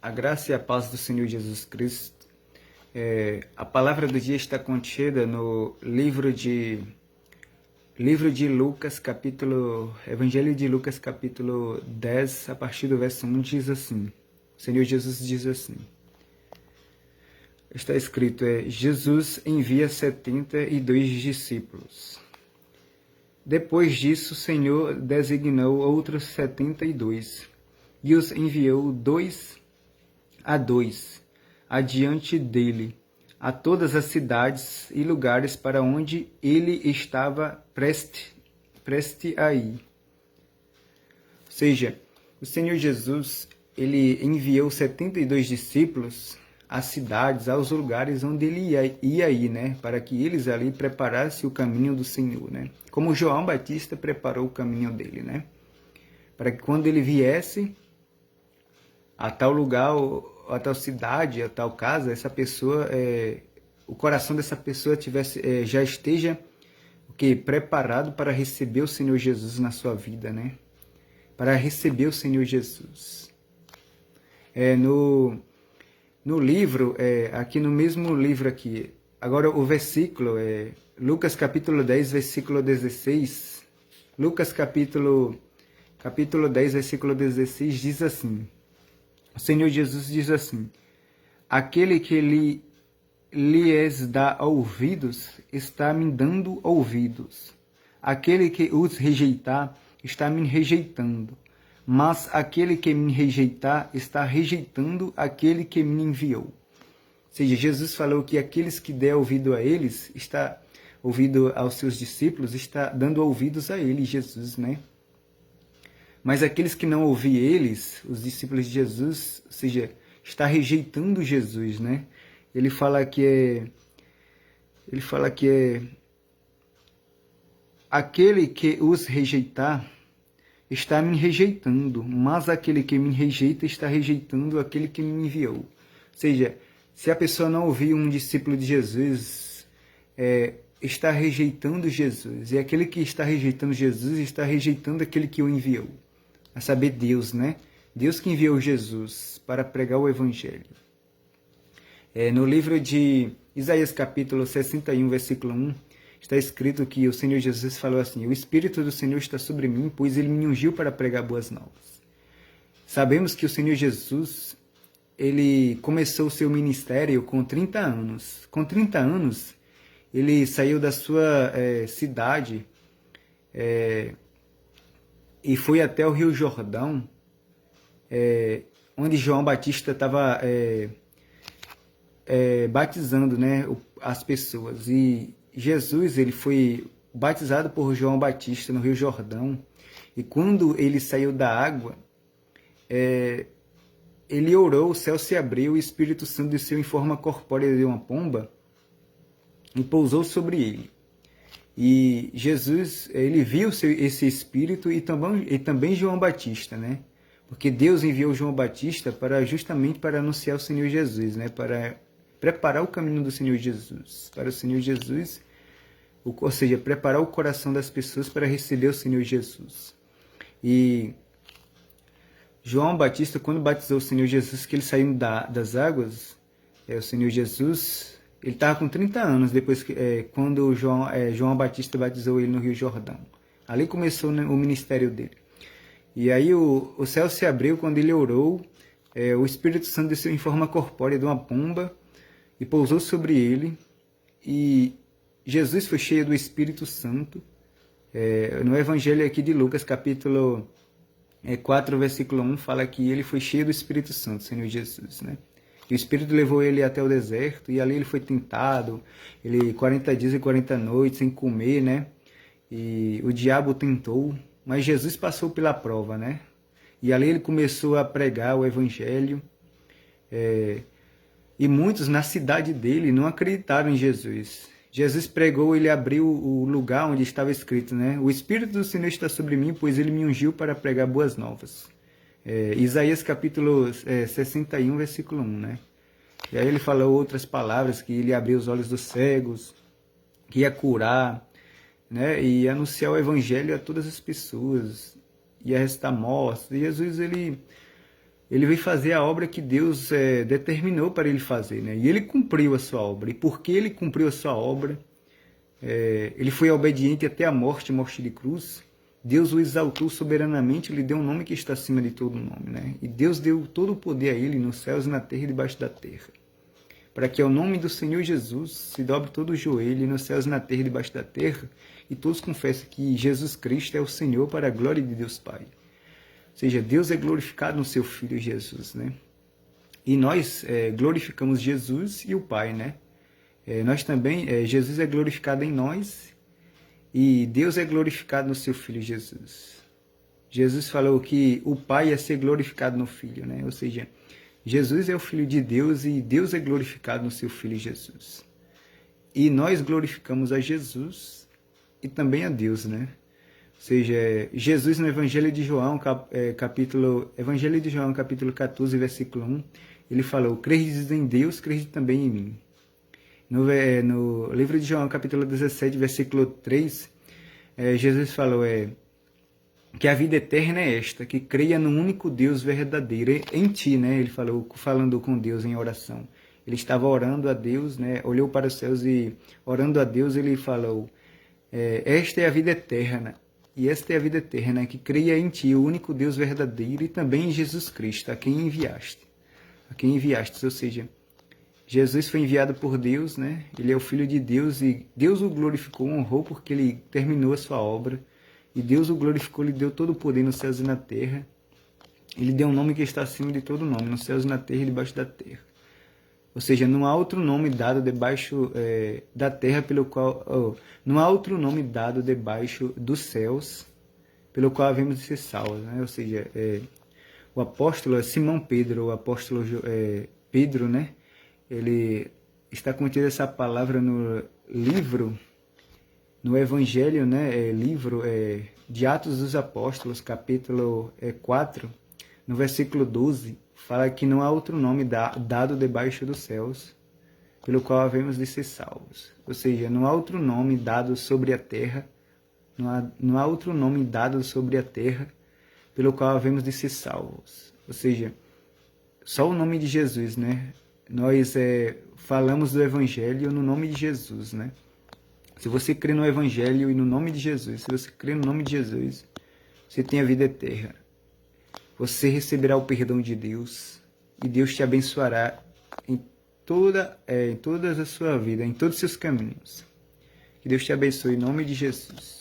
A graça e a paz do Senhor Jesus Cristo. A palavra do dia está contida no livro de Lucas, Evangelho de Lucas, capítulo 10, a partir do verso 1, diz assim. O Senhor Jesus diz assim. Está escrito, Jesus envia 72 discípulos. Depois disso, o Senhor designou outros 72 e os enviou 2 a 2 adiante dele, a todas as cidades e lugares para onde ele estava preste a ir. Ou seja, o Senhor Jesus, ele enviou 72 discípulos às cidades, aos lugares onde ele ia ir, né? Para que eles ali preparassem o caminho do Senhor, né? Como João Batista preparou o caminho dele, né? Para que quando ele viesse a tal lugar, a tal cidade, a tal casa, essa pessoa, o coração dessa pessoa já esteja preparado para receber o Senhor Jesus na sua vida, né? Para receber o Senhor Jesus. No livro, aqui no mesmo livro aqui, agora o versículo, Lucas capítulo 10, versículo 16, Lucas capítulo 10, versículo 16, diz assim, o Senhor Jesus diz assim, aquele que lhes dá ouvidos, está me dando ouvidos. Aquele que os rejeitar, está me rejeitando. Mas aquele que me rejeitar, está rejeitando aquele que me enviou. Ou seja, Jesus falou que aqueles que der ouvido a eles, está ouvido aos seus discípulos, está dando ouvidos a ele, Jesus, né? Mas aqueles que não ouvir eles, os discípulos de Jesus, ou seja, está rejeitando Jesus, né? Ele fala que aquele que os rejeitar está me rejeitando, mas aquele que me rejeita está rejeitando aquele que me enviou. Ou seja, se a pessoa não ouvir um discípulo de Jesus, está rejeitando Jesus, e aquele que está rejeitando Jesus está rejeitando aquele que o enviou. A saber, Deus, né? Deus que enviou Jesus para pregar o Evangelho. No livro de Isaías, capítulo 61, versículo 1, está escrito que o Senhor Jesus falou assim, o Espírito do Senhor está sobre mim, pois ele me ungiu para pregar boas novas. Sabemos que o Senhor Jesus, ele começou o seu ministério com 30 anos. Com 30 anos, ele saiu da sua cidade e foi até o Rio Jordão, onde João Batista estava batizando, né, as pessoas. E Jesus, ele foi batizado por João Batista no Rio Jordão. E quando ele saiu da água, ele orou, o céu se abriu, o Espírito Santo desceu em forma corpórea de uma pomba e pousou sobre ele. E Jesus, ele viu esse Espírito e também João Batista, né? Porque Deus enviou João Batista justamente para anunciar o Senhor Jesus, né? Para preparar o caminho do Senhor Jesus, para o Senhor Jesus, ou seja, preparar o coração das pessoas para receber o Senhor Jesus. E João Batista, quando batizou o Senhor Jesus, que ele saiu das águas, o Senhor Jesus, ele estava com 30 anos, depois quando João Batista batizou ele no Rio Jordão. Ali começou, né, o ministério dele. E aí o céu se abriu quando ele orou, o Espírito Santo desceu em forma corpórea de uma pomba e pousou sobre ele, e Jesus foi cheio do Espírito Santo. No Evangelho aqui de Lucas, capítulo 4, versículo 1, fala que ele foi cheio do Espírito Santo, Senhor Jesus, né? E o Espírito levou ele até o deserto, e ali ele foi tentado, 40 dias e 40 noites sem comer, né? E o diabo tentou, mas Jesus passou pela prova, né? E ali ele começou a pregar o Evangelho, e muitos na cidade dele não acreditaram em Jesus. Jesus pregou, ele abriu o lugar onde estava escrito, né? O Espírito do Senhor está sobre mim, pois ele me ungiu para pregar boas novas. Isaías capítulo 61, versículo 1, né? E aí ele falou outras palavras, que ele abriu os olhos dos cegos, que ia curar, né? E anunciar o Evangelho a todas as pessoas, ia ressuscitar mortos. E Jesus, ele ele veio fazer a obra que Deus determinou para ele fazer, né? E ele cumpriu a sua obra. E porque ele cumpriu a sua obra, ele foi obediente até a morte de cruz. Deus o exaltou soberanamente, lhe deu um nome que está acima de todo nome, né? E Deus deu todo o poder a ele nos céus e na terra e debaixo da terra, para que ao nome do Senhor Jesus se dobre todo o joelho nos céus e na terra e debaixo da terra, e todos confessem que Jesus Cristo é o Senhor, para a glória de Deus Pai. Ou seja, Deus é glorificado no seu Filho Jesus, né? E nós glorificamos Jesus e o Pai, né? Nós também, Jesus é glorificado em nós e Deus é glorificado no seu Filho Jesus. Jesus falou que o Pai ia ser glorificado no Filho, né? Ou seja, Jesus é o Filho de Deus e Deus é glorificado no seu Filho Jesus. E nós glorificamos a Jesus e também a Deus, né? Ou seja, Jesus no Evangelho de João, capítulo 14, versículo 1, ele falou: credes em Deus, crede também em mim. No livro de João, capítulo 17, versículo 3, Jesus falou que a vida eterna é esta, que creia no único Deus verdadeiro, em ti, né? Ele falou, falando com Deus em oração. Ele estava orando a Deus, né? Olhou para os céus e, orando a Deus, ele falou: esta é a vida eterna. E esta é a vida eterna, que creia em ti, o único Deus verdadeiro, e também em Jesus Cristo, a quem enviaste. A quem enviaste, ou seja, Jesus foi enviado por Deus, né? Ele é o Filho de Deus e Deus o glorificou, honrou porque ele terminou a sua obra. E Deus o glorificou, lhe deu todo o poder nos céus e na terra. Ele deu um nome que está acima de todo nome, nos céus e na terra e debaixo da terra. Ou seja, não há outro nome dado debaixo da terra pelo qual... não há outro nome dado debaixo dos céus pelo qual havemos de ser salvos, né? Ou seja, o apóstolo Simão Pedro, o apóstolo Pedro, né? Ele está contida essa palavra no livro, no Evangelho, né? Livro de Atos dos Apóstolos, capítulo 4, no versículo 12, fala que não há outro nome dado debaixo dos céus pelo qual havemos de ser salvos. Ou seja, não há outro nome dado sobre a terra, não há outro nome dado sobre a terra pelo qual havemos de ser salvos. Ou seja, só o nome de Jesus, né? Nós falamos do Evangelho no nome de Jesus, né? Se você crê no Evangelho e no nome de Jesus, se você crê no nome de Jesus, você tem a vida eterna. Você receberá o perdão de Deus e Deus te abençoará em toda a sua vida, em todos os seus caminhos. Que Deus te abençoe em nome de Jesus.